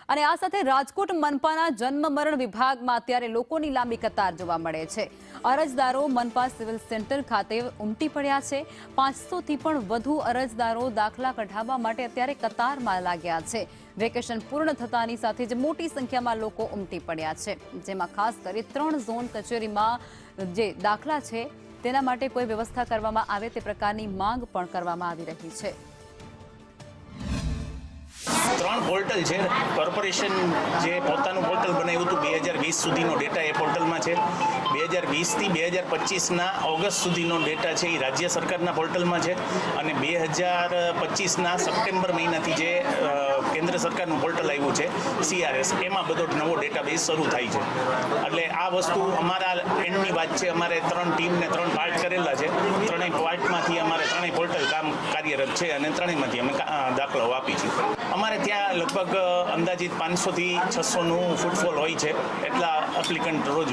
અને આ સાથે રાજકોટ મનપાના જન્મ મરણ વિભાગમાં અત્યારે લોકોની લાંબી કતાર જોવા મળે છે। અરજદારો મનપા સિવિલ સેન્ટર ખાતે ઉમટી પડ્યા છે। 500થી પણ વધુ અરજદારો દાખલા કઢાવવા માટે અત્યારે કતારમાં લાગ્યા છે। વેકેશન પૂર્ણ થતાની સાથે જ મોટી સંખ્યામાં લોકો ઉમટી પડ્યા છે, જેમાં ખાસ કરી 3 ઝોન કચેરીમાં જે દાખલા છે તેના માટે કોઈ વ્યવસ્થા કરવામાં આવે તે પ્રકારની માંગ પણ કરવામાં આવી રહી છે। 3 પોર્ટલ છે। કોર્પોરેશન જે પોતાનું પોર્ટલ બનાવ્યું હતું 2020 સુધીનો ડેટા એ પોર્ટલમાં છે। 2020થી 2025ના ઓગસ્ટ સુધીનો ડેટા છે એ રાજ્ય સરકારના પોર્ટલમાં છે, અને 2025ના સપ્ટેમ્બર મહિનાથી જે કેન્દ્ર સરકારનું પોર્ટલ આવ્યું છે CRS, એમાં બધો નવો ડેટાબેઝ શરૂ થાય છે। એટલે આ વસ્તુ અમારા એન્ડની વાત છે। અમારે 3 ટીમને 3 પાર્ટ કરેલા છે। 3 પાર્ટમાંથી અમારે 3 પોર્ટલ કામ કાર્યરત છે, અને 3માંથી અમે દાખલાઓ આપી છે। અમારે ત્યાં લગભગ અંદાજિત 500થી 600નું ફૂટફોલ હોય છે, એટલા એપ્લિકન્ટ રોજ